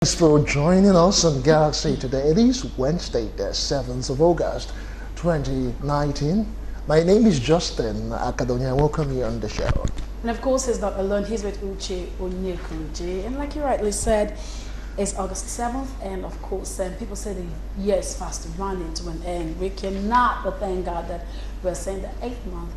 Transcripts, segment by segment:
Thanks for joining us on Galaxy today. It is Wednesday, the 7th of August, 2019. My name is Justin Akadonia. Welcome you on the show. And of course, he's not alone. He's with Uche Onyekunje. And like you rightly said, it's August 7th. And of course, people say the year is fast running to an end. We cannot but thank God that we're saying the 8th month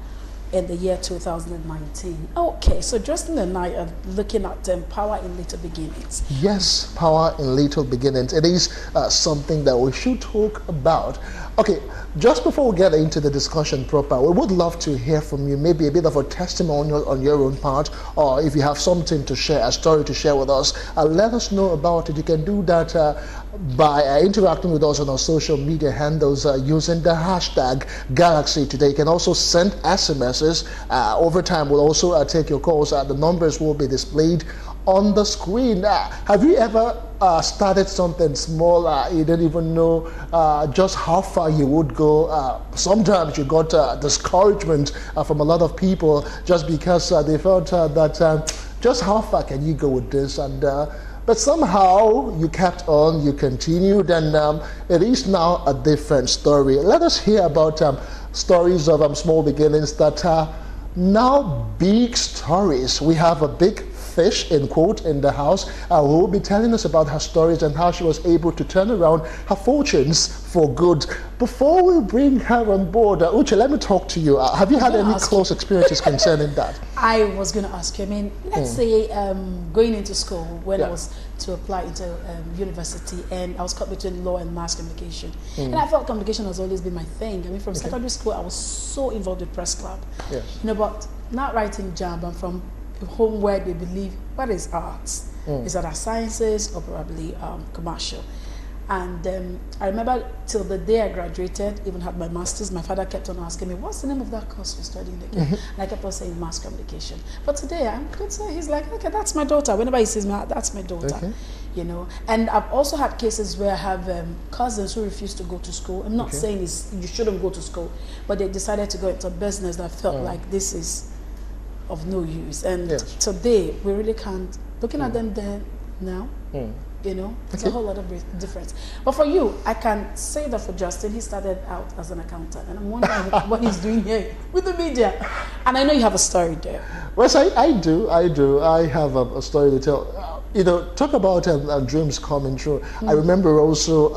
in the year 2019. Okay, so Justin and I are looking at power in little beginnings. Yes, power in little beginnings. It is something that we should talk about. Okay, just before we get into the discussion proper, we would love to hear from you, maybe a bit of a testimonial on your own part, or if you have something to share, a story to share with us, let us know about it. You can do that by interacting with us on our social media handles using the hashtag Galaxy Today. You can also send SMSs. Over time, we'll also take your calls. The numbers will be displayed on the screen. Have you ever started something small? You didn't even know just how far you would go. Sometimes you got discouragement from a lot of people just because they felt that just how far can you go with this? And but somehow you kept on, you continued, and it is now a different story. Let us hear about stories of small beginnings that are now big stories. We have a big fish, in quote, in the house who will be telling us about her stories and how she was able to turn around her fortunes for good. Before we bring her on board, Uche, let me talk to you. Have you had any close experiences concerning that? I was going to ask you. I mean, let's say going into school when I was to apply into university, and I was caught between law and mass communication. And I felt communication has always been my thing. I mean, from secondary school, I was so involved with press club. You know, but not writing job. I'm from home where they believe what is arts is that sciences or probably commercial. And I remember till the day I graduated, even had my master's, my father kept on asking me, what's the name of that course you're studying again? And I kept on saying mass communication. But today I could say, he's like, okay, that's my daughter. Whenever he says that's my daughter, you know. And I've also had cases where I have cousins who refused to go to school. I'm not saying you shouldn't go to school, but they decided to go into business that felt like this is of no use. And today we really can't, looking at them then now, you know, it's a whole lot of difference. But for you, I can say that for Justin, he started out as an accountant, and I'm wondering what he's doing here with the media. And I know you have a story there. Well, I do. I have a story to tell. You know, talk about dreams coming true. I remember also,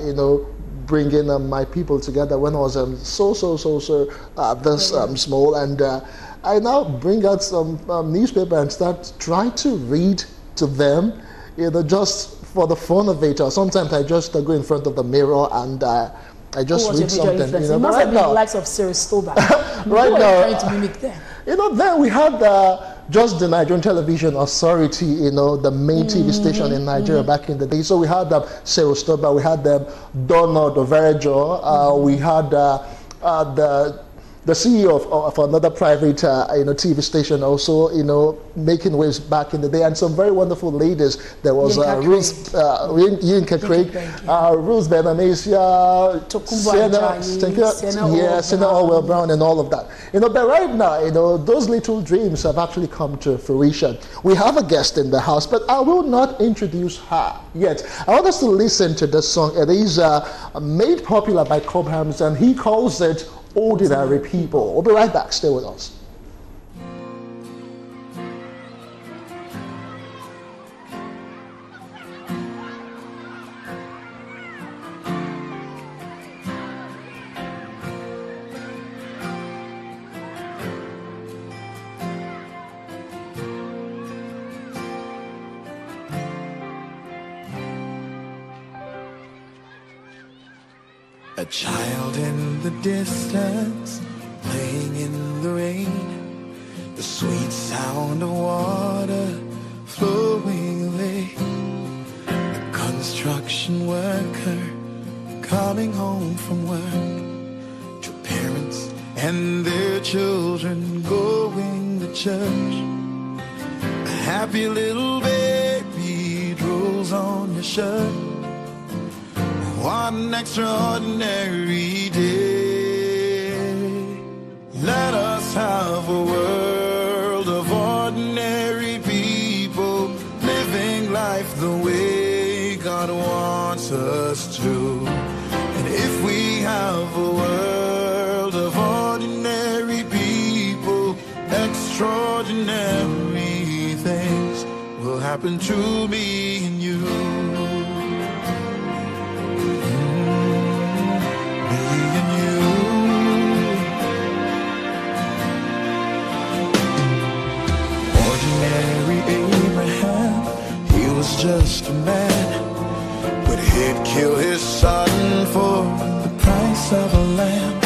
you know, bringing my people together when I was so this small, and I now bring out some newspaper and start trying to read to them, you know, just for the fun of it. Or sometimes I just go in front of the mirror and I just read something. You know, you must have been the likes of Cyril Stober. Right now, trying to mimic them. You know, then we had just the Nigerian Television Authority, you know, the main TV station in Nigeria back in the day. So we had Cyril Stober, we had Donald Overejo, we had the CEO of another private you know, TV station also, you know, making waves back in the day, and some very wonderful ladies. There was Ruth Yinka Craig, Ruth Benamesia, Senna Orwell Brown, and all of that. You know, but right now, you know, those little dreams have actually come to fruition. We have a guest in the house, but I will not introduce her yet. I want us to listen to this song. It is made popular by Cobhams, and he calls it Ordinary People. We'll be right back. Stay with us. A child in the distance, playing in the rain, the sweet sound of water flowing away, a construction worker coming home from work, two parents and their children going to church, a happy little baby rolls on your shirt. What an extraordinary day. Let us have a world of ordinary people living life the way God wants us to. And if we have a world of ordinary people, extraordinary things will happen to me and you. Me and you. Ordinary Abraham, he was just a man, but he'd kill his son for the price of a lamb.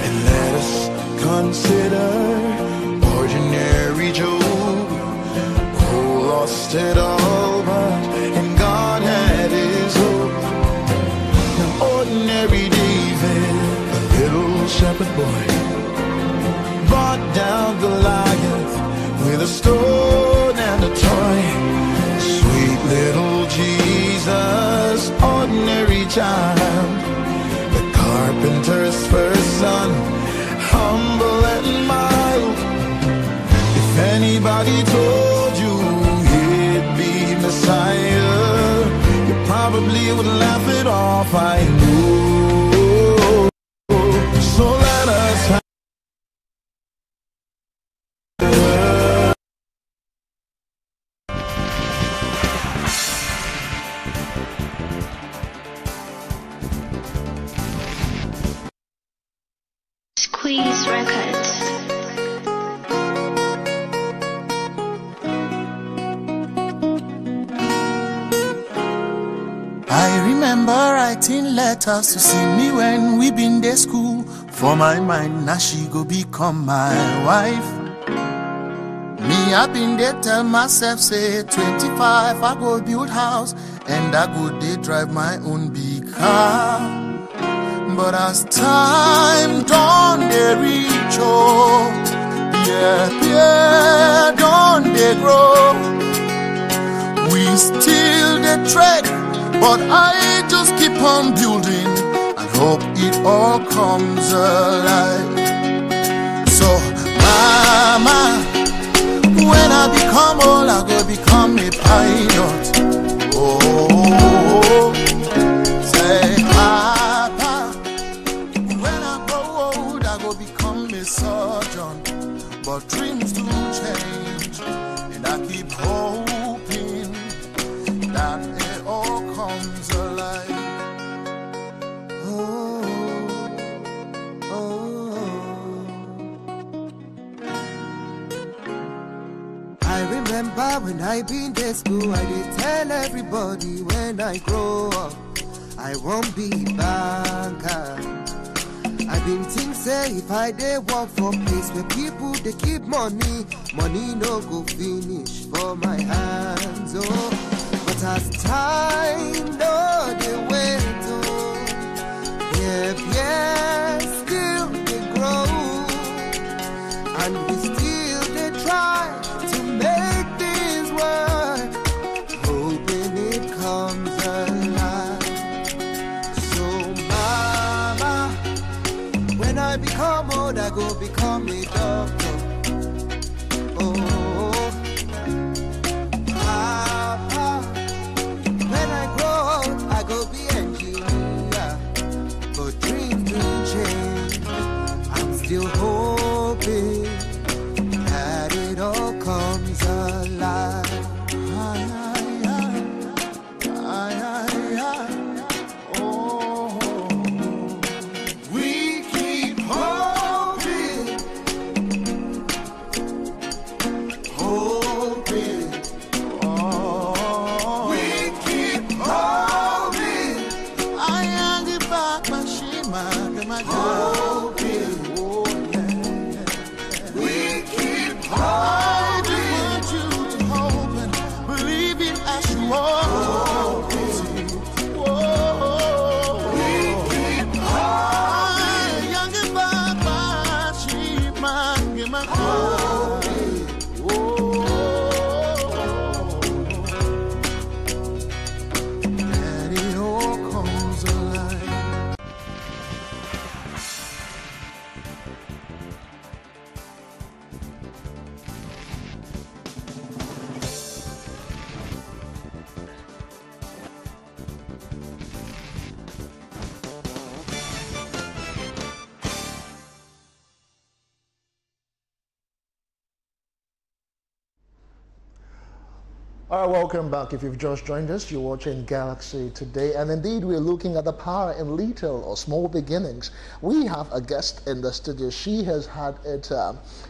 And let us consider ordinary Job, who lost it all, but in God had his hope. Now ordinary David, a little shepherd boy, brought down Goliath with a stone and a toy. Sweet little Jesus, ordinary child, the carpenter's first son, humble and mild. If anybody told you he'd be Messiah, you probably would laugh it off, I know. So let us have Squeeze Records. I remember writing letters to see me when we been to school. For my mind, now she go become my wife. Me, I been there tell myself, say 25, I go build house, and I go they drive my own big car. But as time done, they reach out, yeah, done they grow. We still they tread, but I just keep on building and hope it all comes alive. So, mama, when I become old, I go become a pilot. Oh, say, Papa, when I grow old, I go become a surgeon. But dreams do change, and I keep hoping that it all comes alive. Oh, oh. I remember when I been to school, I did tell everybody when I grow up, I won't be banker. I been think say if I dey work for place where people they keep money, money no go finish for my hands. Oh, but as time no they wait, oh, yeah, still they grow, and we still they try to make things work, hoping it comes alive. So mama, when I become old, I go become a doctor. Oh, Papa, when I grow old, I go be engineer. But dreams do change. I'm still hoping that it all comes alive. Oh, we keep hoping All right, welcome back. If you've just joined us, you're watching Galaxy today, and indeed we're looking at the power in little or small beginnings. We have a guest in the studio. She has had it,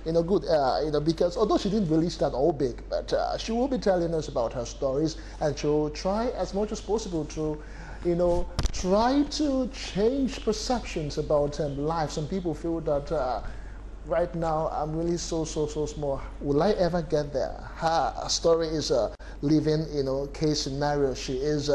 good, because although she didn't really start all big, but she will be telling us about her stories, and she'll try as much as possible to, try to change perceptions about life. Some people feel that. Right now, I'm really so small. Will I ever get there? Her story is a living, case scenario. She is,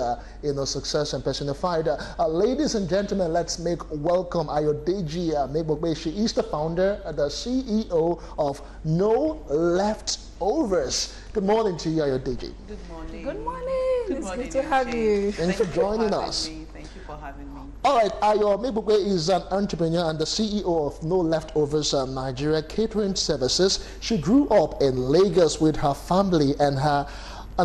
success and personified. Ladies and gentlemen, let's make welcome Ayodeji Mebogbe. She is the founder and the CEO of No Leftovers. Good morning to you, Ayodeji. Good morning. Good morning. Good It's morning, good to have you. Thanks for joining us. Thank you for having me. All right, Ayo Mebugwe is an entrepreneur and the CEO of No Leftovers Nigeria Catering Services. She grew up in Lagos with her family and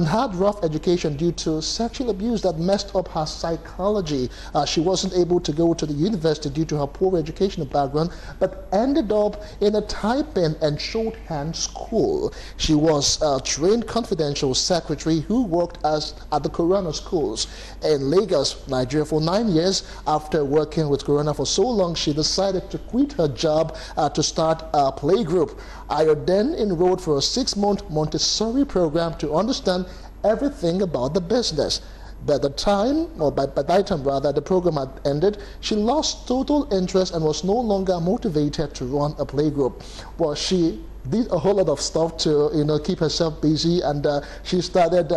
had rough education due to sexual abuse that messed up her psychology. She wasn't able to go to the university due to her poor educational background, but ended up in a typing and shorthand school. She was a trained confidential secretary who worked at the Corona schools in Lagos, Nigeria for 9 years. After working with Corona for so long, she decided to quit her job to start a playgroup. I then enrolled for a 6-month Montessori program to understand everything about the business. By that time the program had ended, she lost total interest and was no longer motivated to run a playgroup. Well, she did a whole lot of stuff to keep herself busy, and she started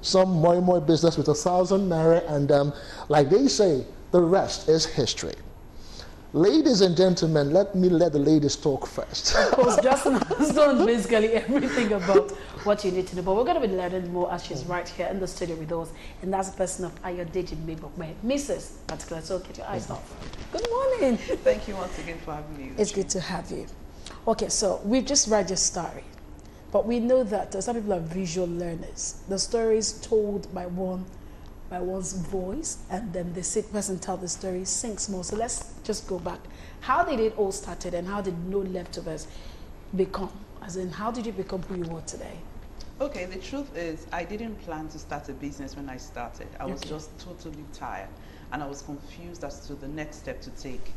some more business with 1,000 naira, and like they say, the rest is history. Ladies and gentlemen, let the ladies talk first. Of course, Justin has done basically everything about what you need to know, but we're going to be learning more as she's right here in the studio with us, and that's the person of Ayodeji Mebogbe, Mrs. Particular. So get your eyes off. Good morning. Thank you once again for having me. It's good to have you. Okay, so we've just read your story, but we know that some people are visual learners. The story is told by one's voice, and then the sick person tell the story sinks more. So let's just go back. How did it all started, and how did No Leftovers become? As in, how did you become who you are today? Okay, the truth is, I didn't plan to start a business when I started. I was just totally tired, and I was confused as to the next step to take.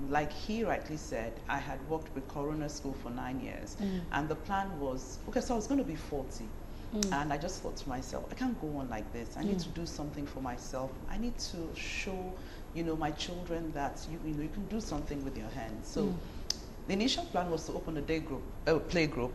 Like he rightly said, I had worked with Corona School for 9 years, and the plan was, okay, so I was going to be 40. And I just thought to myself, I can't go on like this. I need to do something for myself. I need to show, my children that you can do something with your hands. So the initial plan was to open a play group.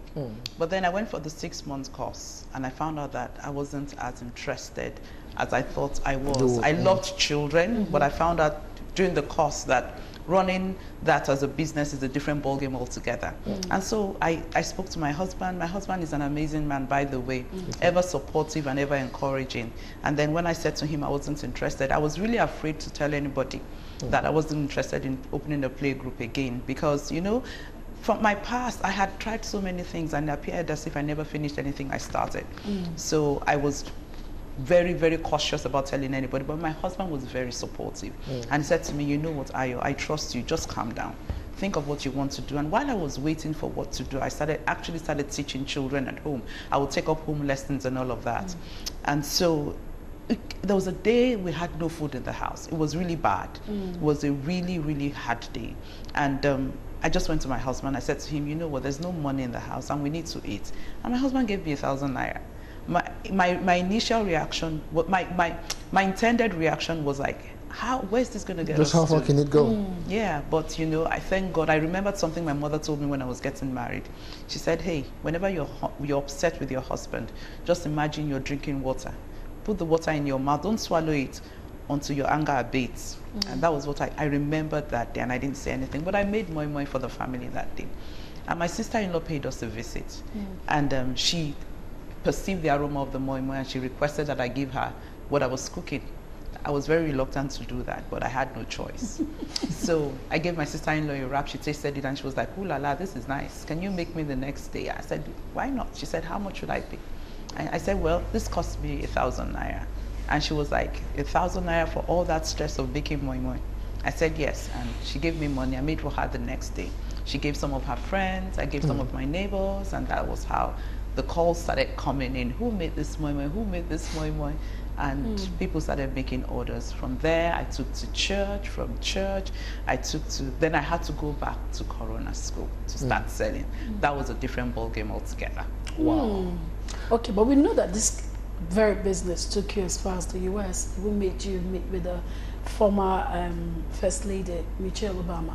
But then I went for the 6-month course, and I found out that I wasn't as interested as I thought I was. I loved children, but I found out during the course that running that as a business is a different ballgame altogether. And so I spoke to my husband. My husband is an amazing man, by the way, ever supportive and ever encouraging. And then when I said to him I wasn't interested, I was really afraid to tell anybody that I wasn't interested in opening a play group again, because, from my past, I had tried so many things and it appeared as if I never finished anything I started. So I was very, very cautious about telling anybody, but my husband was very supportive and said to me, you know what, Ayo, I trust you, just calm down. Think of what you want to do. And while I was waiting for what to do, I actually started teaching children at home. I would take up home lessons and all of that. And so there was a day we had no food in the house. It was really bad. It was a really, really hard day. And I just went to my husband. I said to him, you know what, there's no money in the house and we need to eat. And my husband gave me 1,000 naira. My initial reaction, my intended reaction was like, where's this going to get us? Just how far can it go? Yeah, but I thank God. I remembered something my mother told me when I was getting married. She said, hey, whenever you're upset with your husband, just imagine you're drinking water. Put the water in your mouth, don't swallow it until your anger abates. And that was what I remembered that day, and I didn't say anything, but I made moi for the family that day. And my sister-in-law paid us a visit, and she perceived the aroma of the moi and she requested that I give her what I was cooking. I was very reluctant to do that, but I had no choice. So I gave my sister-in-law a wrap. She tasted it and she was like, ooh la la, this is nice. Can you make me the next day? I said, why not? She said, how much should I pay? I said, well, this cost me 1,000 naira. And she was like, 1,000 naira for all that stress of baking moi moi? I said yes, and she gave me money. I made for her the next day. She gave some of her friends, I gave some of my neighbors, and that was how the calls started coming in. Who made this moi moi? Who made this moi moi? And people started making orders. From there, I took to church. From church, then I had to go back to Corona school to start selling. That was a different ball game altogether. Wow. Okay, but we know that this very business took you as far as the US. We made you meet with the former First Lady, Michelle Obama.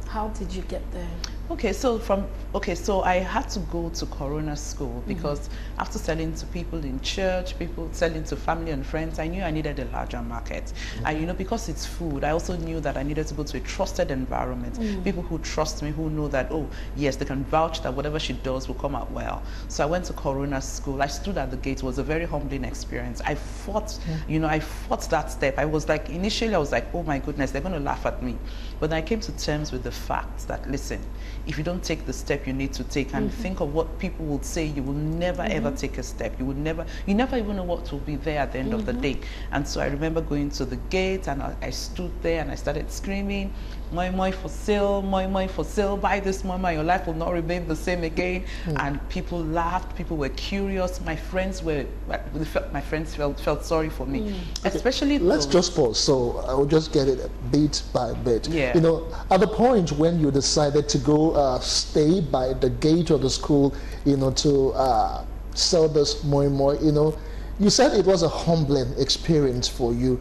How did you get there? Okay, so I had to go to Corona school because after selling to people in church, people selling to family and friends, I knew I needed a larger market. And you know, because it's food, I also knew that I needed to go to a trusted environment. People who trust me, who know that, oh yes, they can vouch that whatever she does will come out well. So I went to Corona school. I stood at the gate. It was a very humbling experience. I fought, you know, I fought that step. I was like, initially I was like, oh my goodness, they're going to laugh at me. But I came to terms with the fact that, listen, if you don't take the step you need to take and think of what people will say, you will never ever take a step. You never even know what will be there at the end of the day. And so I remember going to the gate and I stood there and I started screaming, moi moi for sale, buy this moi moi, your life will not remain the same again. And people laughed, people were curious. My friends felt sorry for me. Okay. Especially let's just pause, so I will just get it bit by bit. Yeah. You know, at the point when you decided to go stay by the gate of the school, you know, to sell this moi moi, you know, you said it was a humbling experience for you.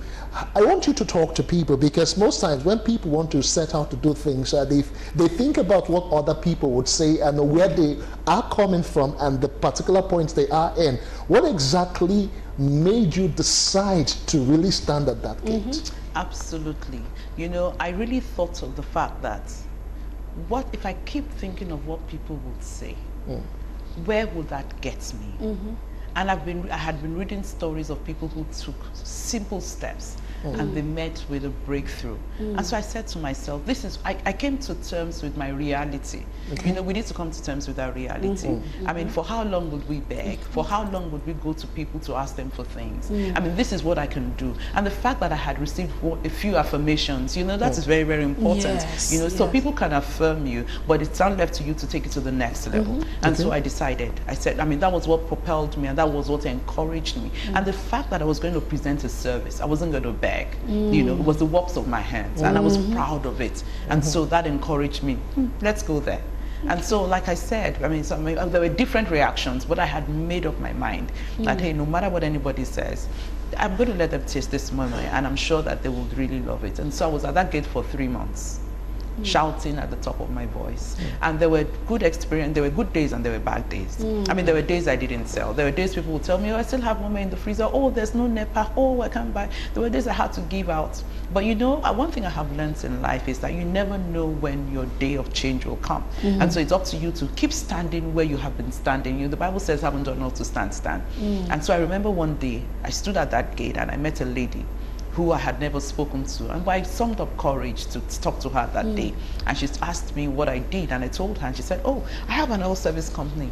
I want you to talk to people, because most times when people want to set out to do things, they think about what other people would say and where they are coming from and the particular points they are in. What exactly made you decide to really stand at that gate? Absolutely. You know, I really thought of the fact that, what if I keep thinking of what people would say? Where would that get me? And I had been reading stories of people who took simple steps and they met with a breakthrough. And so I said to myself, I came to terms with my reality. You know, we need to come to terms with our reality. I mean, for how long would we beg? For how long would we go to people to ask them for things? I mean, this is what I can do. And the fact that I had received a few affirmations, you know, that is very, very important. Yes, you know, so people can affirm you, but it's now left to you to take it to the next level. And so I decided, I said, I mean, that was what propelled me and that was what encouraged me. And the fact that I was going to present a service, I wasn't going to beg. You know, it was the works of my hands and I was proud of it. And so that encouraged me, let's go there. And so, like I said, I mean, there were different reactions, but I had made up my mind that, hey, no matter what anybody says, I'm going to let them taste this moment and I'm sure that they will really love it. And so I was at that gate for 3 months. Shouting at the top of my voice. And there were good experience, there were good days and there were bad days. I mean, there were days I didn't sell. There were days people would tell me, oh, I still have more in the freezer. Oh, there's no NEPA. Oh, I can't buy. There were days I had to give out. But you know, one thing I have learned in life is that you never know when your day of change will come. And so it's up to you to keep standing where you have been standing. You know, the Bible says, haven't done all to stand. And so I remember one day, I stood at that gate and I met a lady who I had never spoken to, and I summed up courage to talk to her that day. And she asked me what I did, and I told her, and she said, oh, I have an oil service company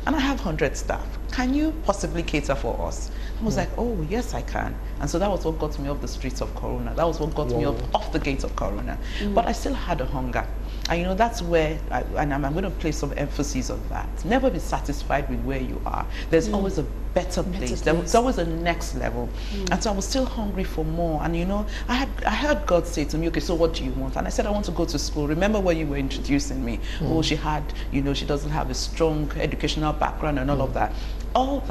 and I have 100 staff. Can you possibly cater for us? I was like, oh, yes, I can. And so that was what got me off the streets of Corona. That was what got me off the gates of Corona. But I still had a hunger. And you know, that's where, I'm going to place some emphasis on that. Never be satisfied with where you are. There's always a better place. There's always a next level. And so I was still hungry for more. And you know, I heard God say to me, okay, so what do you want? And I said, I want to go to school. Remember when you were introducing me? Oh, she had, you know, she doesn't have a strong educational background and all of that. All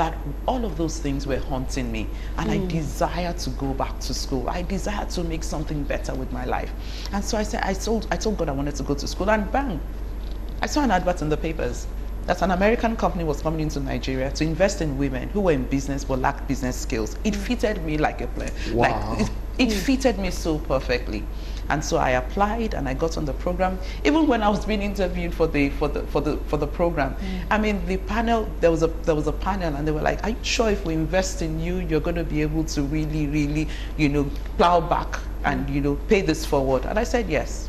of those things were haunting me. And I desired to go back to school. I desired to make something better with my life. And so I said, I told God I wanted to go to school, and bang, I saw an advert in the papers that an American company was coming into Nigeria to invest in women who were in business but lacked business skills. It fitted me like a play. Wow. Like it fitted me so perfectly. And so I applied and I got on the program. Even when I was being interviewed for the program, I mean, the panel, there was a panel, and they were like, are you sure if we invest in you, you're going to be able to really, really, you know, plow back and, you know, pay this forward? And I said yes.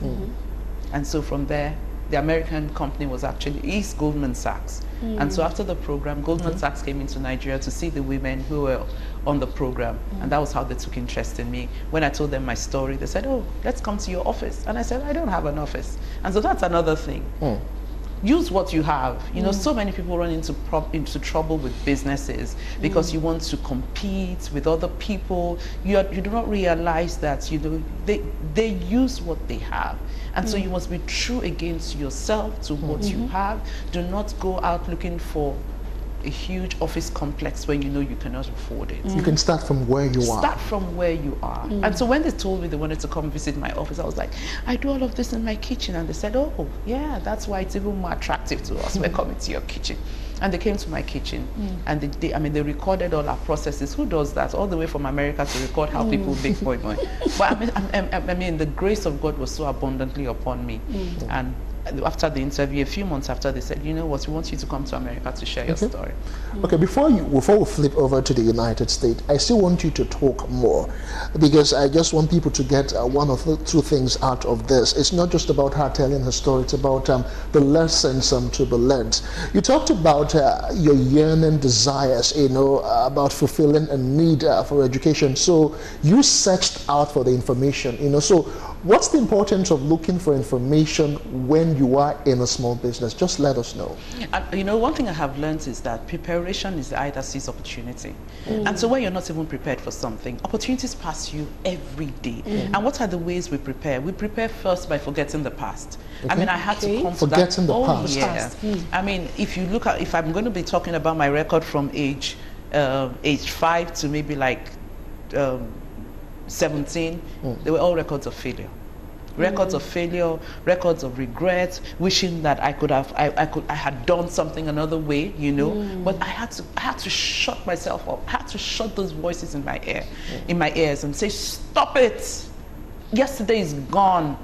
And so from there, the American company was actually Goldman Sachs. And so after the program, Goldman Sachs came into Nigeria to see the women who were on the program. And that was how they took interest in me. When I told them my story, they said, oh, let's come to your office. And I said, I don't have an office. And so that's another thing. use what you have. You know, so many people run into trouble with businesses because you want to compete with other people. You do not realize that, you know, they use what they have. And so you must be true against yourself to what you have. Do not go out looking for a huge office complex when you know you cannot afford it. You can start from where you are. Start from where you are. And so when they told me they wanted to come visit my office, I was like, I do all of this in my kitchen. And they said, oh, yeah, that's why it's even more attractive to us. We're coming to your kitchen. And they came to my kitchen and they recorded all our processes. Who does that? All the way from America to record how people make moi moi. But I mean, the grace of God was so abundantly upon me. And after the interview, a few months after, they said, you know what, we want you to come to America to share your story. Okay, before we flip over to the United States, I still want you to talk more, because I just want people to get one of the two things out of this. It's not just about her telling her story, it's about the lessons to be learned. You talked about your yearning desires, you know, about fulfilling a need for education. So you searched out for the information, you know. So what's the importance of looking for information when you are in a small business? Just let us know. You know, one thing I have learned is that preparation is the eye that sees opportunity. And so when you're not even prepared for something, opportunities pass you every day. And what are the ways we prepare? We prepare first by forgetting the past. I mean, I had to come to that. Forgetting the past. Yeah. I mean, if you look at, if I'm going to be talking about my record from age 5 to maybe like 17, they were all records of failure. Records of failure, records of regret, wishing that I had done something another way, you know. But I had to shut myself up. I had to shut those voices in my ears, and say, stop it. Yesterday is gone.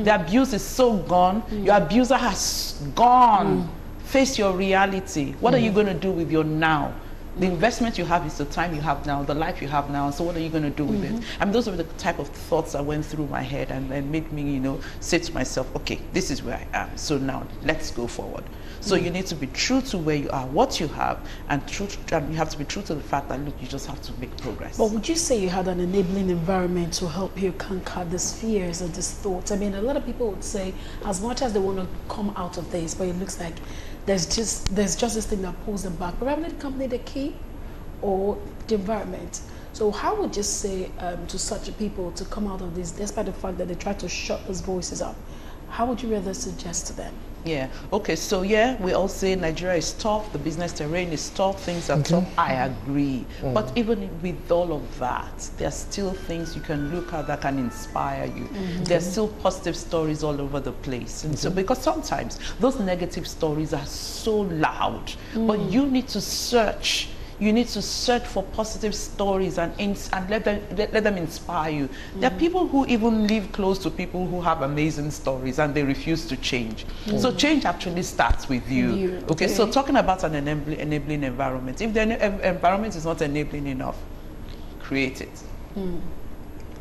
The abuse is so gone. Your abuser has gone. Face your reality. What are you going to do with your now? The investment you have is the time you have now, the life you have now, so what are you going to do with it? I mean, those are the type of thoughts that went through my head and made me, you know, say to myself, okay, this is where I am, so now let's go forward. So you need to be true to where you are, what you have, and you have to be true to the fact that, look, you just have to make progress. But would you say you had an enabling environment to help you conquer these fears and these thoughts? I mean, a lot of people would say, as much as they want to come out of this, but it looks like there's just this thing that pulls them back. Probably the company they keep or the environment. So how would you say to such people to come out of this, despite the fact that they try to shut those voices up? How would you rather suggest to them? Yeah, okay, so yeah, we all say Nigeria is tough, the business terrain is tough, things are tough. I agree. But even with all of that, there's still things you can look at that can inspire you. There's still positive stories all over the place. And so, because sometimes those negative stories are so loud, but you need to search. You need to search for positive stories and let them inspire you. There are people who even live close to people who have amazing stories and they refuse to change. So change actually starts with you. Okay, so talking about an enabling environment. If the environment is not enabling enough, create it.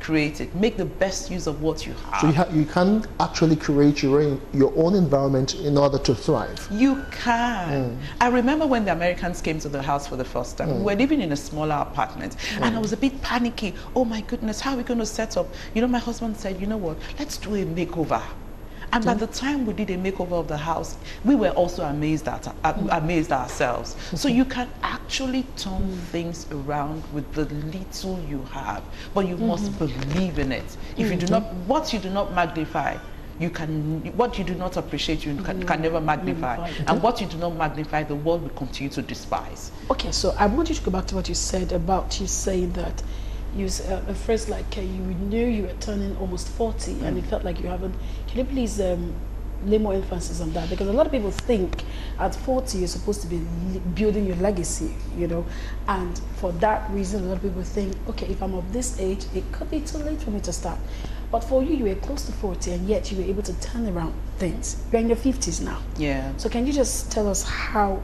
Create it. Make the best use of what you have. So you can actually create your own environment in order to thrive. You can. I remember when the Americans came to the house for the first time. We were living in a smaller apartment, and I was a bit panicky. Oh my goodness, how are we going to set up? You know, my husband said, you know what, let's do a makeover. And by the time we did a makeover of the house, we were also amazed ourselves. So you can actually turn things around with the little you have, but you must believe in it. If you do not, what you do not magnify, what you do not appreciate, you can never magnify. And what you do not magnify, the world will continue to despise. Okay, so I want you to go back to what you said about you saying that you a phrase like you knew you were turning almost 40 and it felt like you haven't. Can you please lay more emphasis on that? Because a lot of people think at 40 you're supposed to be building your legacy, you know, and for that reason a lot of people think, okay, if I'm of this age, it could be too late for me to start. But for you, you were close to 40 and yet you were able to turn around things. You're in your 50s now. Yeah. So can you just tell us how,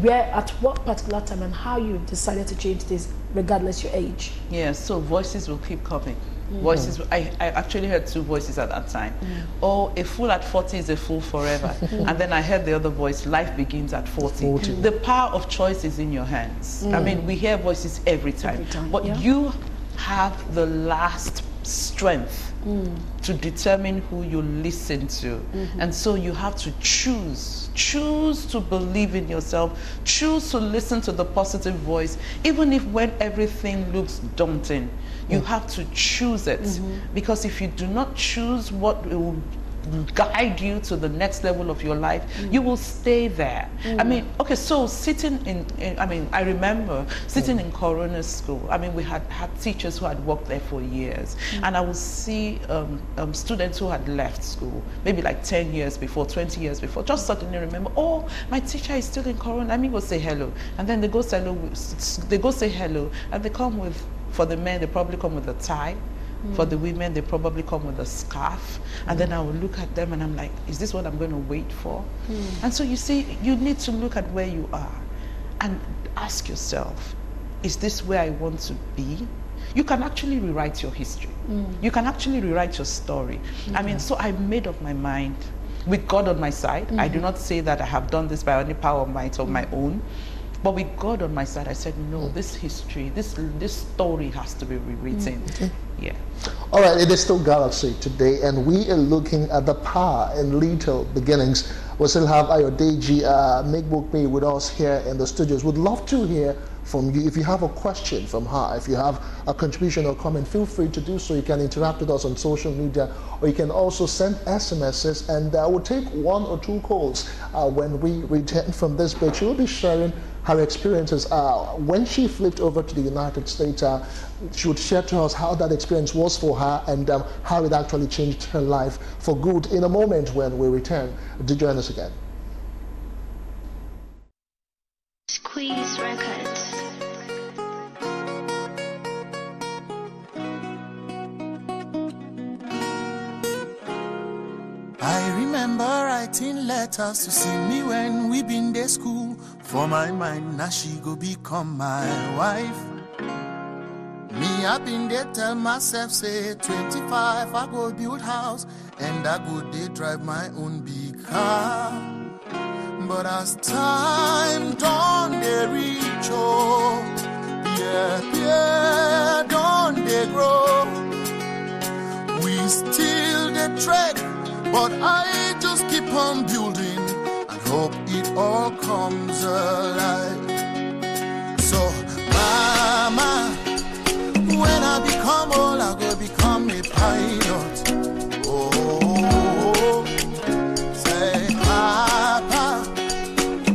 where, at what particular time and how you decided to change this regardless your age? Yeah, so voices will keep coming. Voices, I actually heard two voices at that time. Oh, a fool at 40 is a fool forever. And then I heard the other voice, life begins at 40. The power of choice is in your hands. I mean, we hear voices every time. But you have the last strength to determine who you listen to. And so you have to choose to believe in yourself, choose to listen to the positive voice, even if when everything looks daunting, you have to choose it. Because if you do not choose what will guide you to the next level of your life, you will stay there. I mean, okay, so sitting I remember sitting in coroner school. I mean, we had teachers who had worked there for years, and I would see students who had left school maybe like 10 years before, 20 years before, just suddenly remember, oh, my teacher is still in coroner, let me go say hello. And then they go say hello, and they come with, for the men, they probably come with a tie. For the women, they probably come with a scarf. And then I will look at them and I'm like, is this what I'm going to wait for? And so you see, you need to look at where you are and ask yourself, is this where I want to be? You can actually rewrite your history. You can actually rewrite your story. I mean, so I made up my mind with God on my side. I do not say that I have done this by any power of might of my own. But with God on my side, I said, no, this history, this story has to be rewritten. Yeah. All right, it is still Galaxy today, and we are looking at the power in little beginnings. We still have Ayodeji Megbookme with us here in the studios. Would love to hear from you. If you have a question from her, if you have a contribution or comment, feel free to do so. You can interact with us on social media, or you can also send SMSs, and we'll take 1 or 2 calls when we return from this break. She'll be sharing her experiences when she flipped over to the United States. She would share to us how that experience was for her and how it actually changed her life for good. In a moment when we return, do join us again. Squeeze Records. I remember writing letters to see me when we been to school. For my mind, now she go become my wife. Me, I been there tell myself, say 25, I go build house, and I go they drive my own big car. But as time done, they reach oh, yeah, done they grow. We still the tread, but I just keep on building and hope it all comes alive. So, mama, when I become old, I go become a pilot. Oh, say, papa,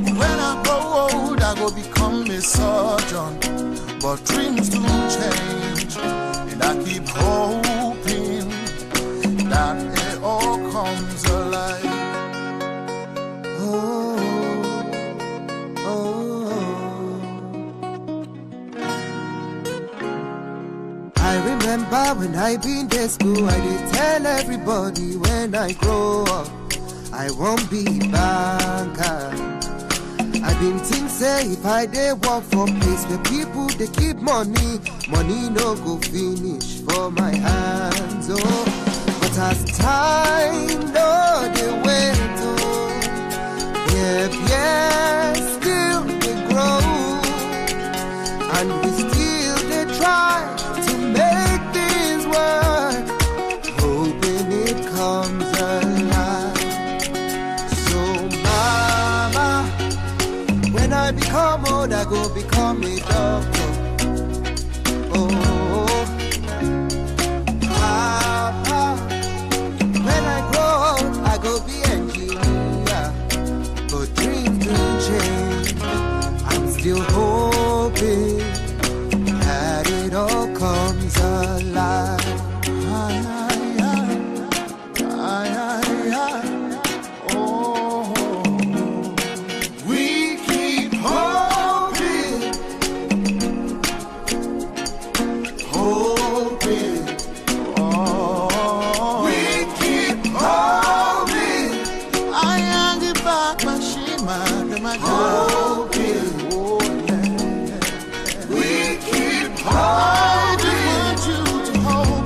when I grow old, I go become a surgeon. But dreams do change, and I keep hoping that it all comes alive. Oh, I remember when I been to school, I did tell everybody when I grow up, I won't be banker. I been think say if I dey work for place where people they keep money, money no go finish for my hands. Oh, but as time no they wait, oh, yeah, still they grow, and we still they try to make things work, hoping it comes alive. So mama, when I become old, I go become a doctor. Oh, papa, when I grow old, I go be engineer. But dreams don't change. I'm still hoping that it all comes alive. I just want you to hold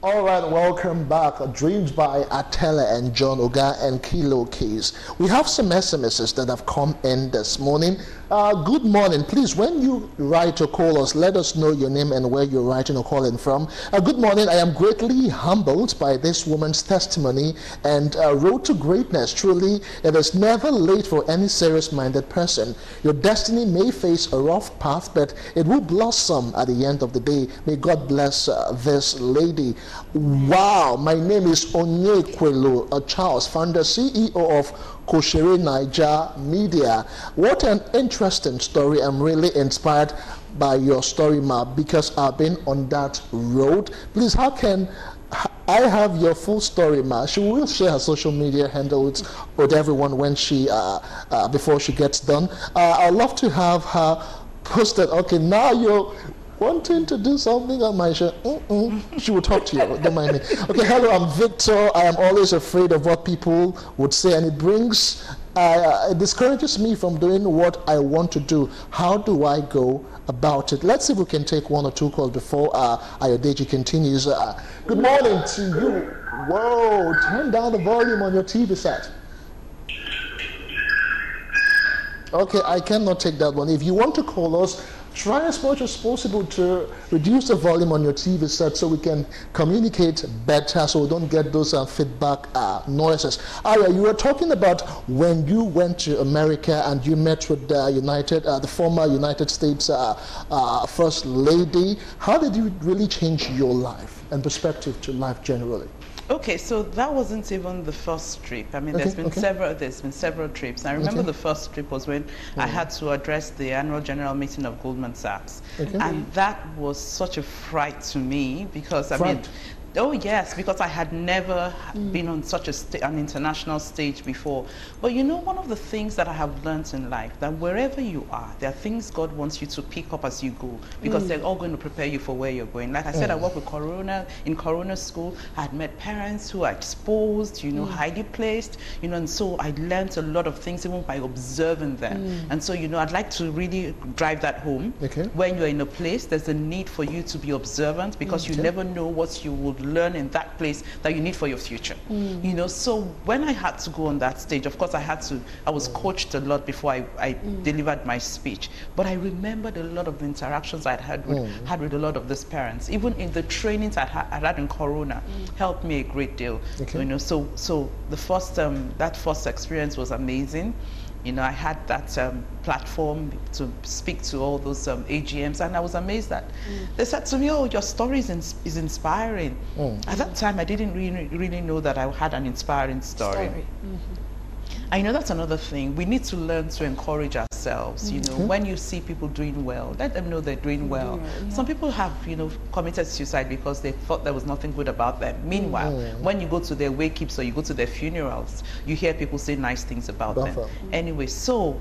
All right, welcome back. Dreams by Atela and John Oga and Kilo Keys. We have some SMSs that have come in this morning. Good morning. Please, when you write or call us, let us know your name and where you're writing or calling from. Good morning. I am greatly humbled by this woman's testimony and road to greatness. Truly, it is never late for any serious-minded person. Your destiny may face a rough path, but it will blossom at the end of the day. May God bless this lady. Wow, my name is Onyekwelu Charles, founder, CEO of Koshere Niger Media. What an interesting story. I'm really inspired by your story, Ma, because I've been on that road. Please, how can I have your full story, Ma? She will share her social media handles with everyone when she before she gets done. I'd love to have her posted. Okay, now you're wanting to do something on my show. She will talk to you. Don't mind me. Okay, hello, I'm Victor. I am always afraid of what people would say, and it discourages me from doing what I want to do. How do I go about it? Let's see if we can take one or two calls before Ayodeji continues. Good morning to you. Whoa, turn down the volume on your TV set. Okay, I cannot take that one. If you want to call us, try as much as possible to reduce the volume on your TV set so we can communicate better, so we don't get those feedback noises. Aya, you were talking about when you went to America and you met with the former United States First Lady. How did you really change your life and perspective to life generally? Okay, so that wasn't even the first trip. I mean, there's been several trips. I remember the first trip was when I had to address the annual general meeting of Goldman Sachs. And that was such a fright to me because, I mean, oh yes, because I had never been on such an international stage before. But you know, one of the things that I have learned in life, that wherever you are, there are things God wants you to pick up as you go, because they're all going to prepare you for where you're going. Like I said, I work with in Corona School. I had met parents who are exposed, you know, highly placed, you know, and so I learned a lot of things even by observing them. And so, you know, I'd like to really drive that home. When you're in a place, there's a need for you to be observant, because you never know what you would learn in that place that you need for your future. You know, so when I had to go on that stage, of course I was coached a lot before I delivered my speech, but I remembered a lot of the interactions I'd had with a lot of these parents. Even in the trainings I had in Corona helped me a great deal. You know, so the first that first experience was amazing. You know, I had that platform to speak to all those AGMs, and I was amazed that they said to me, "Oh, your story is inspiring." At that time, I didn't really know that I had an inspiring story. I know that's another thing. We need to learn to encourage ourselves. You know, when you see people doing well, let them know they're doing well. Some people have, you know, committed suicide because they thought there was nothing good about them. Meanwhile, when you go to their wake-ups or you go to their funerals, you hear people say nice things about them. Anyway, so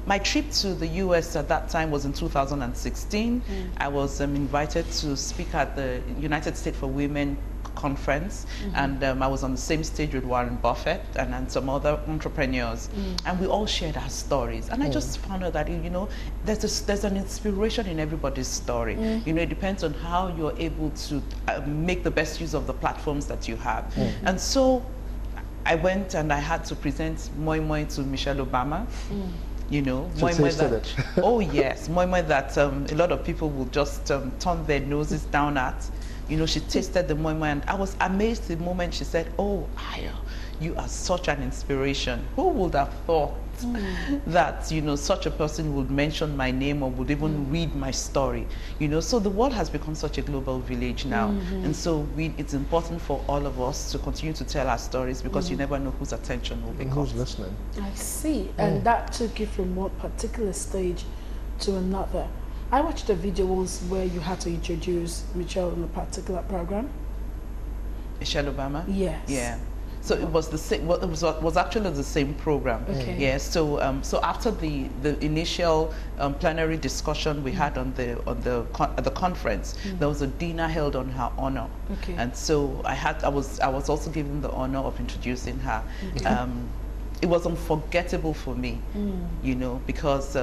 my trip to the US at that time was in 2016. I was invited to speak at the United States for Women conference, and I was on the same stage with Warren Buffett and some other entrepreneurs, and we all shared our stories. And I just found out that, you know, there's an inspiration in everybody's story. You know, it depends on how you're able to make the best use of the platforms that you have. And so I went and I had to present Moi Moi to Michelle Obama. You know, Moi Moi that, oh yes, Moi Moi that a lot of people will just turn their noses down at. You know, she tasted the moi moi, and I was amazed the moment she said, "Oh, Ayo, you are such an inspiration." Who would have thought that, you know, such a person would mention my name or would even read my story? You know, so the world has become such a global village now, and so it's important for all of us to continue to tell our stories, because you never know whose attention will be caught. Who's listening? I see, and that took you from one particular stage to another. I watched a video once where you had to introduce Michelle in a particular program. Michelle Obama? Yes. Yeah. So it was the same. Well, it was actually the same program. Okay. Yeah. So so after the initial plenary discussion we had at the conference, there was a dinner held on her honor. Okay. And so I was also given the honor of introducing her. it was unforgettable for me, you know, because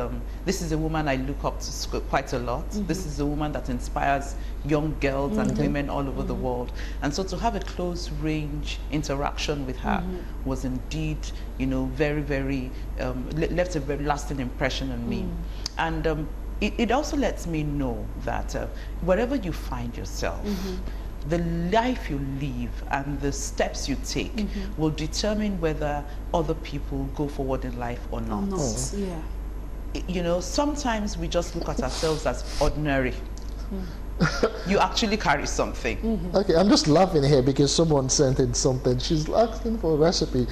this is a woman I look up to quite a lot. This is a woman that inspires young girls and women all over the world. And so to have a close range interaction with her was indeed, you know, very, very, left a very lasting impression on me. And it also lets me know that wherever you find yourself, the life you live and the steps you take will determine whether other people go forward in life or not. Yeah. You know, sometimes we just look at ourselves as ordinary. You actually carry something. Okay, I'm just laughing here because someone sent in something. She's asking for a recipe.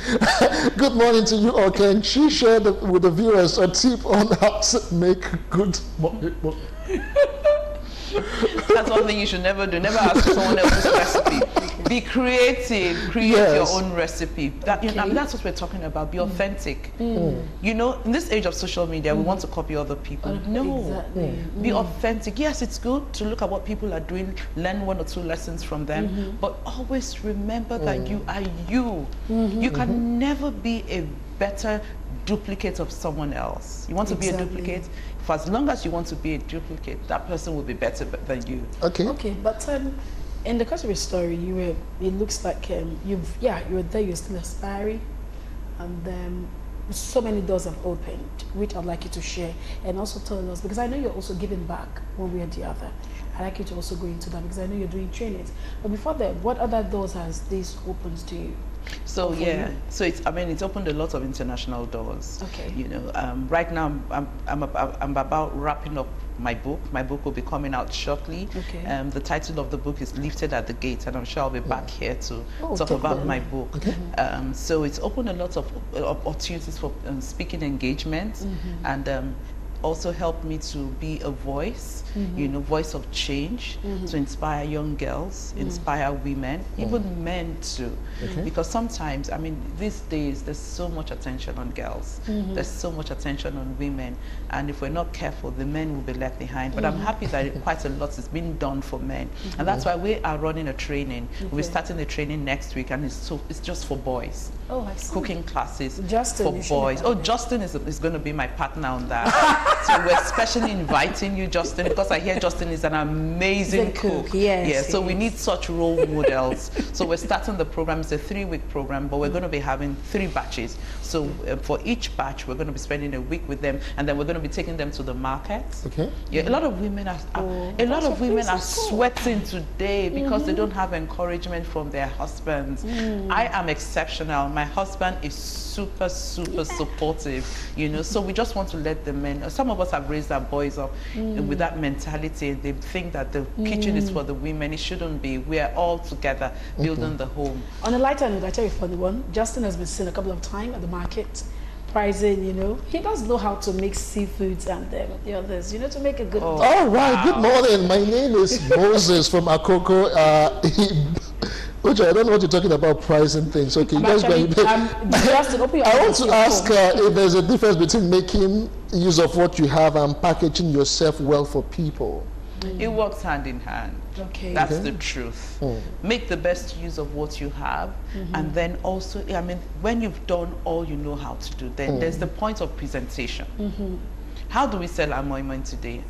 Good morning to you all. Can she share with the viewers a tip on how to make good morning? That's one thing you should never do. Never ask someone else's recipe. Be creative. Create your own recipe. That, you know, I mean, that's what we're talking about. Be authentic. You know, in this age of social media, we want to copy other people. No. Be authentic. Yes, it's good to look at what people are doing, learn 1 or 2 lessons from them, but always remember that you are you. You can never be a better duplicate of someone else. You want to be a duplicate? For as long as you want to be a duplicate, that person will be better than you. Okay. Okay, but in the course of your story, you were, it looks like you were there, you're still aspiring, and so many doors have opened, which I'd like you to share, and also tell us, because I know you're also giving back one way or the other. I'd like you to also go into that, because I know you're doing trainings. But before that, what other doors has this opened to you? So yeah, so it's, I mean, it's opened a lot of international doors. Okay. You know, right now I'm about wrapping up my book. My book will be coming out shortly. Okay. The title of the book is Lifted at the Gate, and I'm sure I'll be back here to talk about my book. Okay. So it's opened a lot of opportunities for speaking engagements, and also helped me to be a voice, you know, voice of change, to inspire young girls, inspire women, even men too. Because sometimes, I mean, these days, there's so much attention on girls, there's so much attention on women, and if we're not careful, the men will be left behind. But I'm happy that quite a lot is being done for men, and that's why we are running a training. We're starting the training next week, and it's just for boys. Oh, I see. Cooking classes Justin, for boys. Oh, Justin is going to be my partner on that. So we're especially inviting you, Justin, because I hear Justin is an amazing cook. Yes. Yeah, so we need such role models. So we're starting the program. It's a 3-week program, but we're going to be having 3 batches. So for each batch, we're going to be spending a week with them, and then we're going to be taking them to the markets. Okay. Yeah, a lot of women are sweating today because they don't have encouragement from their husbands. I am exceptional. My husband is super supportive, you know, so we just want to let the men, some of us have raised our boys up with that mentality. They think that the kitchen is for the women. It shouldn't be. We are all together building the home. On a lighter note, I tell you a funny one. Justin has been seen a couple of times at the market, pricing, you know. He does know how to make seafoods and the others, you know, to make a good All right, good morning. My name is Moses from Akoko. Which I don't know what you're talking about, pricing things. Okay, Justin, open your I want to ask if there's a difference between making use of what you have and packaging yourself well for people. It works hand in hand. Okay. That's the truth. Make the best use of what you have, and then also, I mean, when you've done all you know how to do, then there's the point of presentation. How do we sell our moi moi today?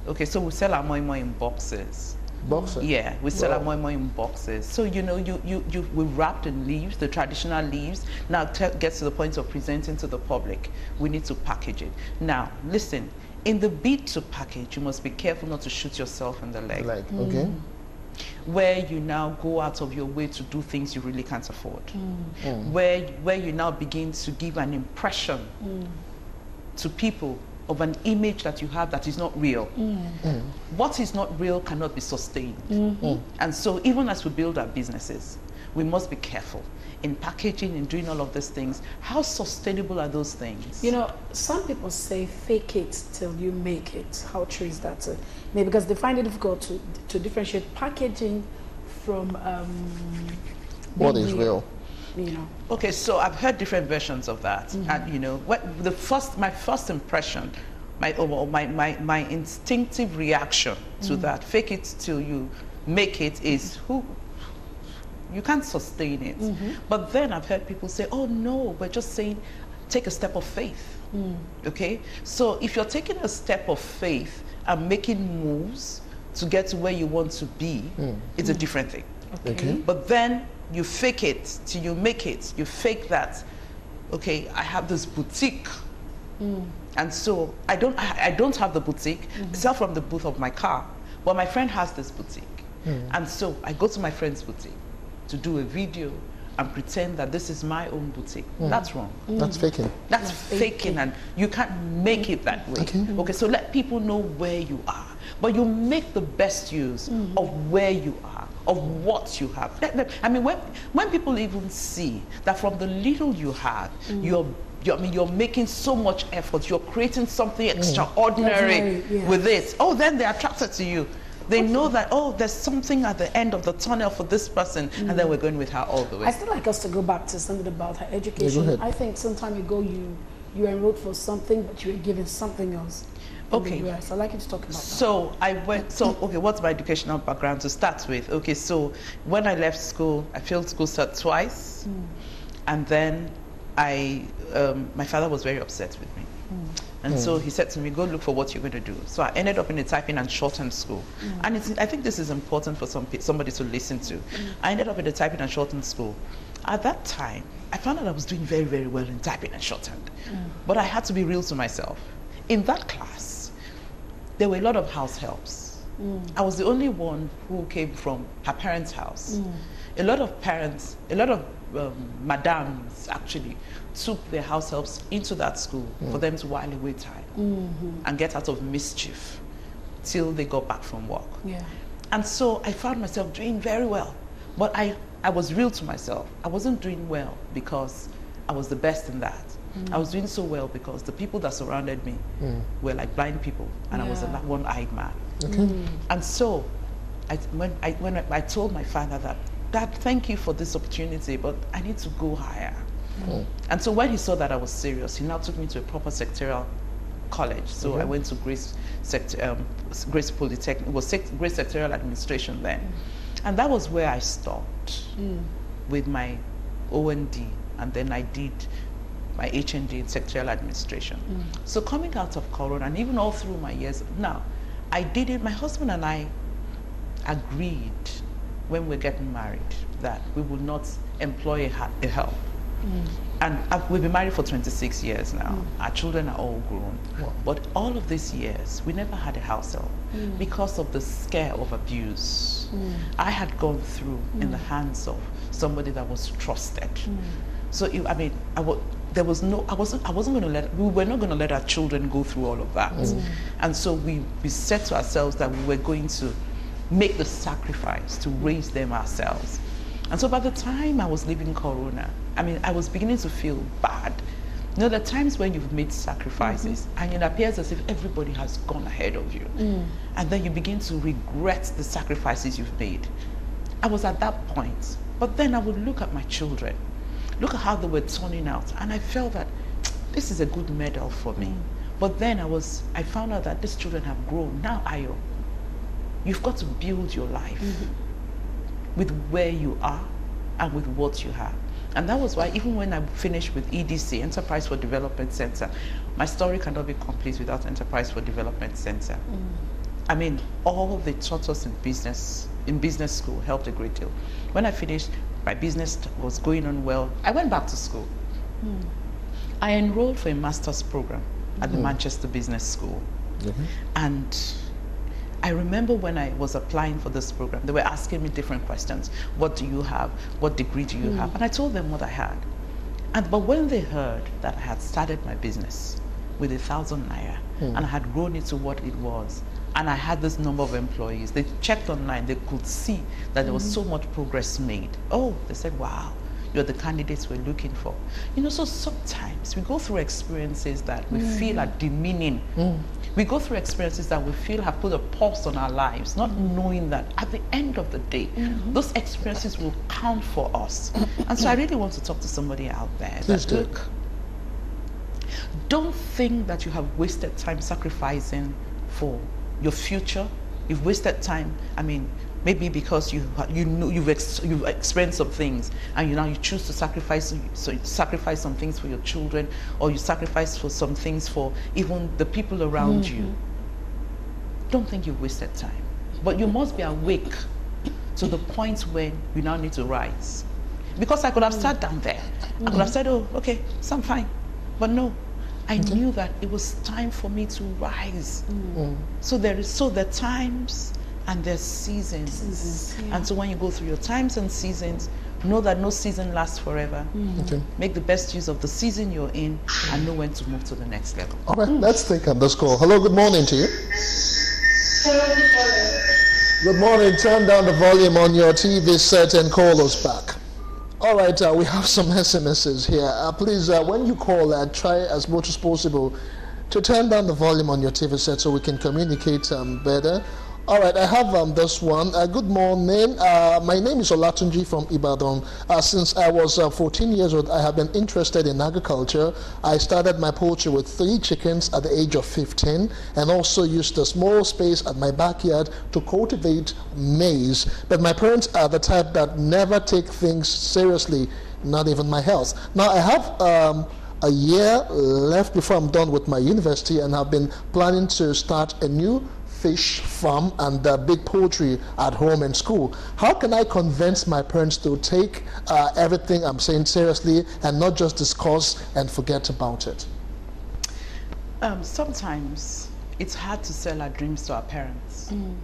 Okay, so we sell our moi moi in boxes. Boxes? Yeah, we sell our moi moi in boxes. So you know, we wrapped in leaves, the traditional leaves. Now gets to the point of presenting to the public. We need to package it. Now, listen. In the bid to package, you must be careful not to shoot yourself in the leg. Okay. Where you now go out of your way to do things you really can't afford. Where you now begin to give an impression to people of an image that you have that is not real. What is not real cannot be sustained. And so even as we build our businesses, we must be careful in packaging and doing all of these things. How sustainable are those things? You know, some people say fake it till you make it. How true is that? Maybe because they find it difficult to differentiate packaging from what is real. You know. Okay, so I've heard different versions of that. And you know, my first impression, my instinctive reaction to that, fake it till you make it, is you can't sustain it. But then I've heard people say, oh no, we're just saying take a step of faith. Okay? So if you're taking a step of faith and making moves to get to where you want to be, it's a different thing. Okay. But then you fake it till you make it. You fake that, okay, I have this boutique. And so I don't have the boutique, except from the booth of my car. But my friend has this boutique. And so I go to my friend's boutique to do a video and pretend that this is my own boutique. That's wrong. That's faking. That's faking, and you can't make it that way. Okay, so let people know where you are. But you make the best use of where you are, of what you have. I mean, when people even see that from the little you have, you're making so much effort, you're creating something extraordinary with it. Oh, then they're attracted to you. They know that, oh, there's something at the end of the tunnel for this person, and then we're going with her all the way. I still like us to go back to something about her education. Yeah, go ahead. I think some time ago you enrolled for something, but you were given something else. Okay. I'd like you to talk about that. So okay, what's my educational background to start with? Okay, so when I left school, I failed school twice, and then my father was very upset with me. And so he said to me, go look for what you're going to do. So I ended up in a typing and shorthand school. And I think this is important for somebody to listen to. I ended up in a typing and shorthand school. At that time, I found out I was doing very, very well in typing and shorthand. But I had to be real to myself. In that class, there were a lot of house helps. I was the only one who came from her parents' house. A lot of parents, a lot of madams actually took their house helps into that school for them to while away time and get out of mischief till they got back from work. And so I found myself doing very well. But I was real to myself. I wasn't doing well because I was the best in that. I was doing so well because the people that surrounded me were like blind people, and I was a one-eyed man. And so when I told my father that, Dad, thank you for this opportunity, but I need to go higher. And so when he saw that I was serious, he now took me to a proper sectorial college. So I went to Grace Polytechnic. It was Grace Sectorial Administration then. And that was where I stopped with my OND, and then I did my HND in Sectorial Administration. So coming out of Corona, and even all through my years, now, I did it, my husband and I agreed when we're getting married that we would not employ a help. And we've been married for 26 years now. Our children are all grown. But all of these years, we never had a house help because of the scare of abuse I had gone through in the hands of somebody that was trusted. So, I mean, we were not going to let our children go through all of that. And so we said to ourselves that we were going to make the sacrifice to raise them ourselves. And so by the time I was leaving Corona, I mean, I was beginning to feel bad. You know, there are times when you've made sacrifices and it appears as if everybody has gone ahead of you. And then you begin to regret the sacrifices you've made. I was at that point. But then I would look at my children, look at how they were turning out, and I felt that this is a good medal for me. But then I found out that these children have grown. Now, Ayo, you've got to build your life with where you are and with what you have. And that was why even when I finished with EDC, Enterprise for Development Center, my story cannot be complete without Enterprise for Development Center. I mean, all they taught us in business school helped a great deal. When I finished, my business was going on well. I went back to school. I enrolled for a master's program at the Manchester Business School. And I remember when I was applying for this program, they were asking me different questions. What do you have? What degree do you have? And I told them what I had. But when they heard that I had started my business with 1,000 naira and I had grown it to what it was, and I had this number of employees, they checked online, they could see that there was so much progress made. Oh, they said, wow, you're the candidates we're looking for. You know, so sometimes we go through experiences that we feel are demeaning. We go through experiences that we feel have put a pulse on our lives, not knowing that at the end of the day, those experiences will count for us. And so I really want to talk to somebody out there that, look, don't think that you have wasted time sacrificing for your future. You've wasted time, I mean, maybe because you've experienced some things, and you choose to sacrifice some things for your children, or you sacrifice for some things for even the people around you. Don't think you've wasted time, but you must be awake to the point when you now need to rise. Because I could have sat down there, I could have said, oh, okay, so I'm fine, but no. I knew that it was time for me to rise. So there are times and there's seasons. And so when you go through your times and seasons, know that no season lasts forever. Make the best use of the season you're in and know when to move to the next level. All right, let's take on this call. Hello, good morning to you. Good morning. Turn down the volume on your TV set and call us back. All right, we have some SMSs here. Please, when you call, try as much as possible to turn down the volume on your TV set so we can communicate better. All right, I have this one. Good morning. My name is Olatunji from Ibadan. Since I was 14 years old, I have been interested in agriculture. I started my poultry with 3 chickens at the age of 15 and also used a small space at my backyard to cultivate maize. But my parents are the type that never take things seriously, not even my health. Now, I have a year left before I'm done with my university, and I've been planning to start a new fish farm and big poultry at home and school. How can I convince my parents to take everything I'm saying seriously and not just discuss and forget about it? Sometimes it's hard to sell our dreams to our parents. And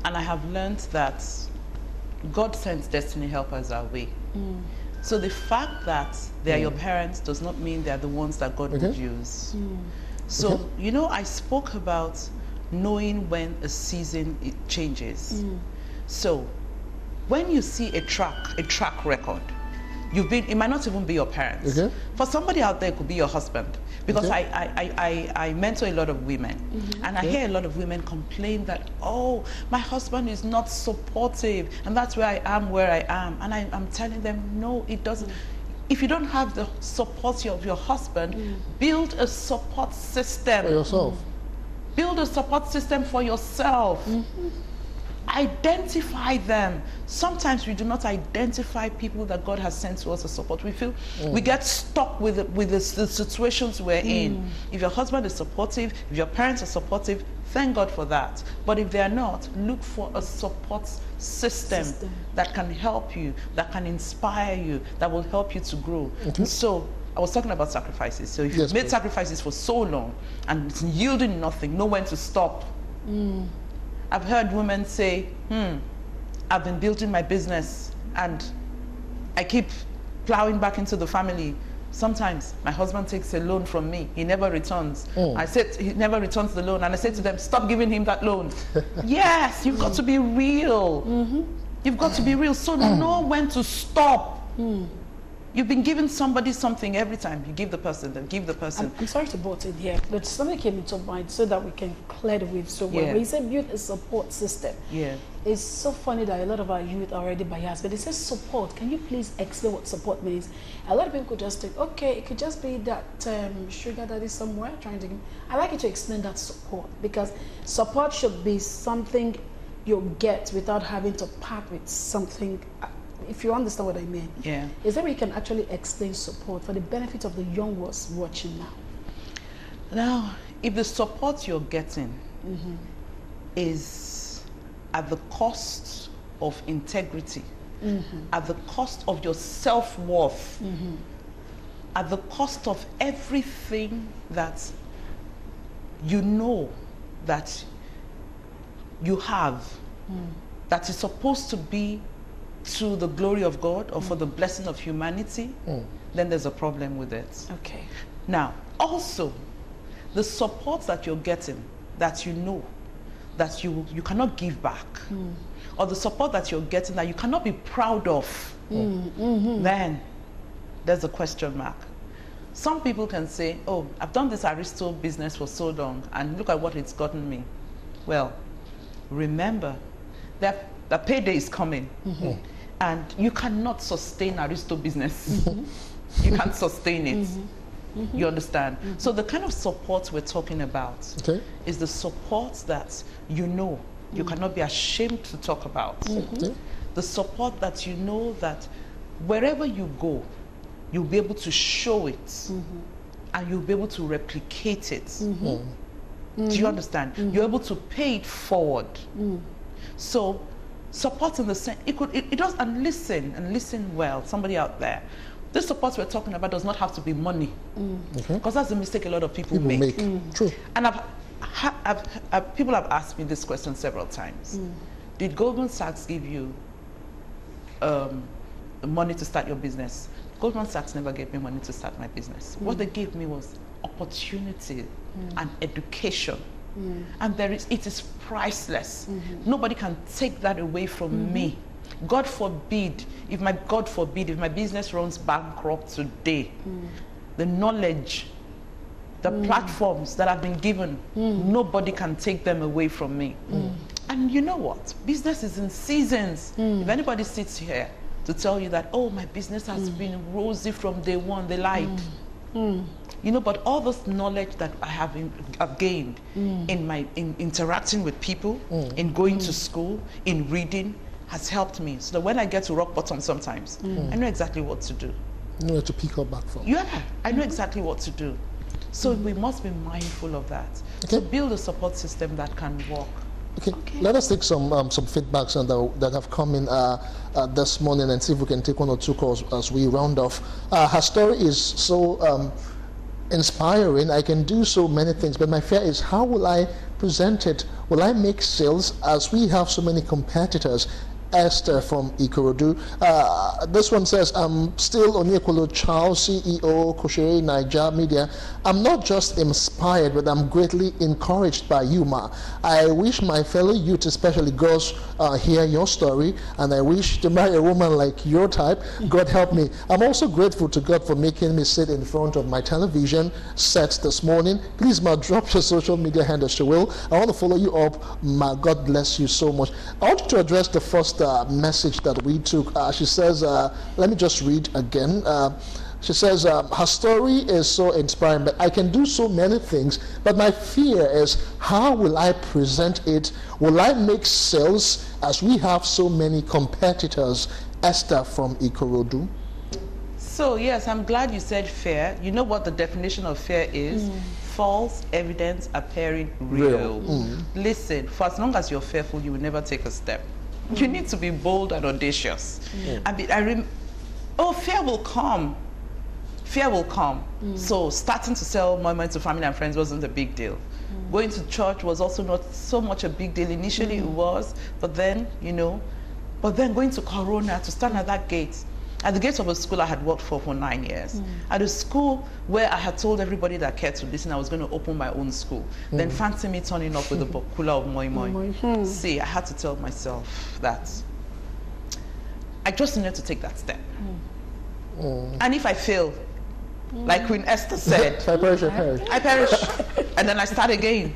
I have learned that God sends destiny helpers our way. So the fact that they are your parents does not mean they're the ones that God would use. So, I spoke about knowing when a season it changes. So when you see a track record, it might not even be your parents. For somebody out there, it could be your husband. Because I mentor a lot of women, and I hear a lot of women complain that, oh, my husband is not supportive, and that's where I am. And I'm telling them, no, it doesn't. If you don't have the support of your husband, build a support system. For yourself. Build a support system for yourself. Identify them. Sometimes we do not identify people that God has sent to us as support. We feel we get stuck with the situations we're in. If your husband is supportive, if your parents are supportive, thank God for that. But if they are not, look for a support system that can help you, that can inspire you, that will help you to grow. So I was talking about sacrifices. So if you've made sacrifices for so long and it's yielding nothing, know when to stop. I've heard women say, I've been building my business and I keep plowing back into the family. Sometimes my husband takes a loan from me. He never returns. I said, he never returns the loan. And I said to them, stop giving him that loan. Yes, you've got to be real. You've got to be real. So know when to stop. You've been giving somebody something every time. You give the person, then give the person. I'm sorry to butt in here, but something came into mind so that we can clear the way. So when we say build a support system, it's so funny that a lot of our youth are already biased, but it says support. Can you please explain what support means? A lot of people could just think, okay, it could just be that sugar daddy somewhere trying to... I like you to explain that support, because support should be something you get without having to part with something. If you understand what I mean. Is there where you can actually explain support for the benefit of the young ones watching now? Now, if the support you're getting is at the cost of integrity, at the cost of your self-worth, at the cost of everything that you know that you have, that is supposed to be to the glory of God or for the blessing of humanity, then there's a problem with it. Okay. Now, also, the support that you're getting, that you know, that you cannot give back, or the support that you're getting that you cannot be proud of, then there's a question mark. Some people can say, oh, I've done this Aristo business for so long, and look at what it's gotten me. Well, remember that the payday is coming. And you cannot sustain Aristo business. You can't sustain it. You understand? So the kind of support we're talking about is the support that you know you cannot be ashamed to talk about. The support that you know that wherever you go, you'll be able to show it and you'll be able to replicate it. Do you understand? You're able to pay it forward. So support in the sense, it does, and listen well, somebody out there. This support we're talking about does not have to be money, because that's the mistake a lot of people make. True. And people have asked me this question several times. Did Goldman Sachs give you money to start your business? Goldman Sachs never gave me money to start my business. What they gave me was opportunity and education. And it is priceless. Nobody can take that away from me. God forbid if my business runs bankrupt today, the knowledge, the platforms that have been given, nobody can take them away from me. And you know what? Business is in seasons. If anybody sits here to tell you that, oh, my business has been rosy from day one, they lied. You know, but all this knowledge that I've gained in interacting with people, in going to school, in reading, has helped me. So that when I get to rock bottom sometimes, I know exactly what to do. You know where to pick up back from. Yeah, I know exactly what to do. So we must be mindful of that. To build a support system that can work. Okay, let us take some feedbacks that have come in this morning and see if we can take one or two calls as we round off. Her story is so inspiring. I can do so many things, but my fear is, how will I present it? Will I make sales as we have so many competitors? Esther from Ikorodu. This one says, I'm still Onyekolo Charles, CEO, Koshere Niger Media. I'm not just inspired, but I'm greatly encouraged by you, Ma. I wish my fellow youth, especially girls, hear your story, and I wish to marry a woman like your type. God help me. I'm also grateful to God for making me sit in front of my television set this morning. Please, Ma, drop your social media handle, she will. I want to follow you up, Ma. God bless you so much. I want you to address the first message that we took. She says, let me just read again. She says, her story is so inspiring, but I can do so many things, but my fear is, how will I present it? Will I make sales as we have so many competitors? Esther from Ikorodu. So yes, I'm glad you said fear. You know what the definition of fear is? False evidence appearing real. Listen, for as long as you're fearful, you will never take a step. You need to be bold and audacious. Fear will come. Fear will come. So starting to sell moi to family and friends wasn't a big deal. Going to church was also not so much a big deal. Initially it was, but then, going to Corona, to stand at that gate, at the gates of a school I had worked for 9 years. At a school where I had told everybody that cared to listen I was going to open my own school. Then fancy me turning up with a cooler of moi. See, I had to tell myself that I just needed to take that step. And if I fail, like Queen Esther said, If I perish, I perish. I perish. And then I start again.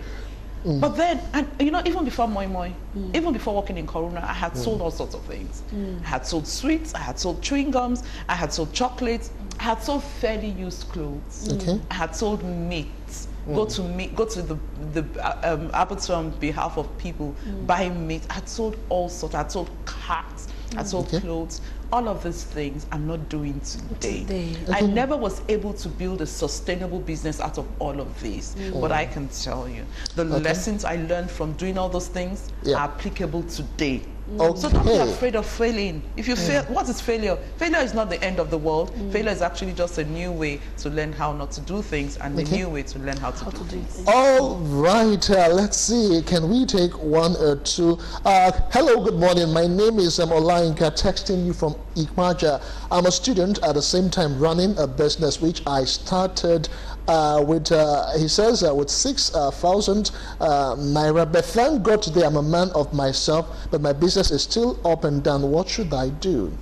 But then, even before moi, even before working in Corona, I had sold all sorts of things. I had sold sweets, I had sold chewing gums, I had sold chocolates, I had sold fairly used clothes. I had sold meat. Go to the abattoir on behalf of people, buy meat. I had sold all sorts. I had sold cars, I had sold clothes. All of these things I'm not doing today. I never was able to build a sustainable business out of all of these. But I can tell you, the lessons I learned from doing all those things are applicable today. So don't be afraid of failing. If you fail, what is failure? Failure is not the end of the world. Failure is actually just a new way to learn how not to do things, and a new way to learn how to do things. All right, let's see. Can we take one or two? Hello, good morning. My name is Olainka, texting you from Ikmaja. I'm a student at the same time running a business which I started with, he says, with 6,000 naira. But thank God today I'm a man of myself, but my business is still up and down. What should I do?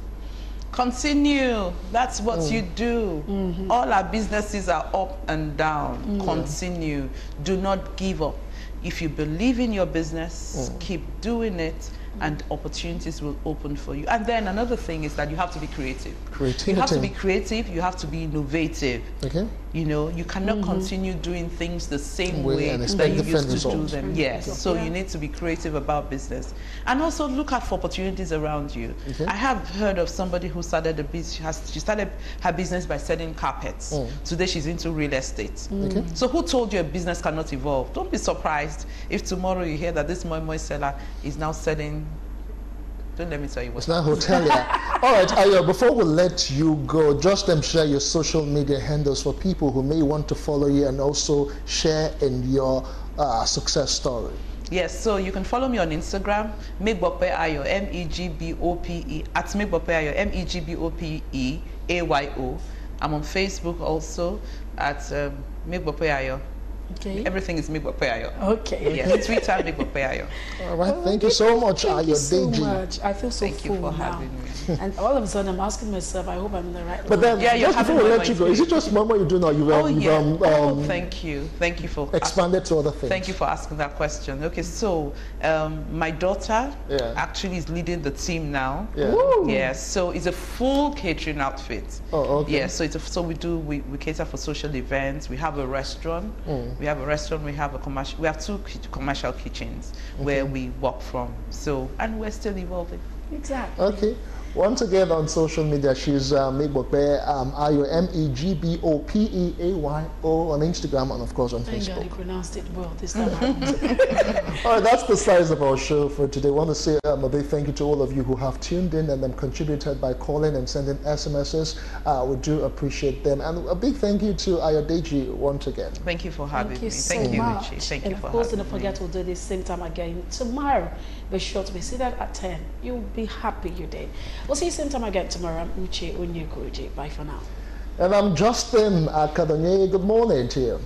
Continue. That's what you do. All our businesses are up and down. Continue. Do not give up. If you believe in your business, keep doing it, and opportunities will open for you. And then another thing is that you have to be creative. Creativity. You have to be creative, you have to be innovative. Okay. You know, you cannot continue doing things the same way and that you expect used to do results. them. Yes, so you need to be creative about business. And also look out for opportunities around you. Okay. I have heard of somebody who started a business, she started her business by selling carpets. Today she's into real estate. Okay. So who told you a business cannot evolve? Don't be surprised if tomorrow you hear that this moi seller is now selling. Don't let me tell you what. It's not hotelier. All right, Ayo, before we let you go, just share your social media handles for people who may want to follow you and also share in your success story. Yes, so you can follow me on Instagram, Megbope Ayo, M-E-G-B-O-P-E, at Megbope Ayo, M-E-G-B-O-P-E-A-Y-O. I'm on Facebook also at Megbope Ayo. Okay. Everything is Megbope Ayo. Okay. Yes, Twitter, Megbope Ayo. All right, thank you so much, Thank you so Ayo. much. I feel so Thank you full for now. having me. And all of a sudden, I'm asking myself, I hope I'm in the right But then, Yeah, you're just before we having let you go, my is it just Mama you do now? Oh, yeah. Thank you. Thank you for expanded to other things. Thank you for asking that question. Okay, so my daughter actually is leading the team now. Yeah. Yes, so it's a full catering outfit. Oh, okay. Yeah, so we cater for social events. We have a restaurant. We have a restaurant. We have a commercial. We have 2 commercial kitchens where we work from. So, and we're still evolving. Exactly. Okay. Once again on social media, she's Megbope Ayo, M-E-G-B-O-P-E-A-Y-O on Instagram and of course on Thank God Facebook. you pronounced it well this time around. All right, that's the size of our show for today. I want to say a big thank you to all of you who have tuned in and contributed by calling and sending SMSs. We do appreciate them. And a big thank you to Ayodeji once again. Thank you for having Thank you me. so Thank you, much. Richie. Thank and you for of course, having don't forget we'll do this same time again tomorrow. Be sure to be seated at 10. You'll be happy you did. We'll see you same time again tomorrow. I'm Uche Onyekuji. Bye for now. And I'm Justin Akadonye. Good morning to you.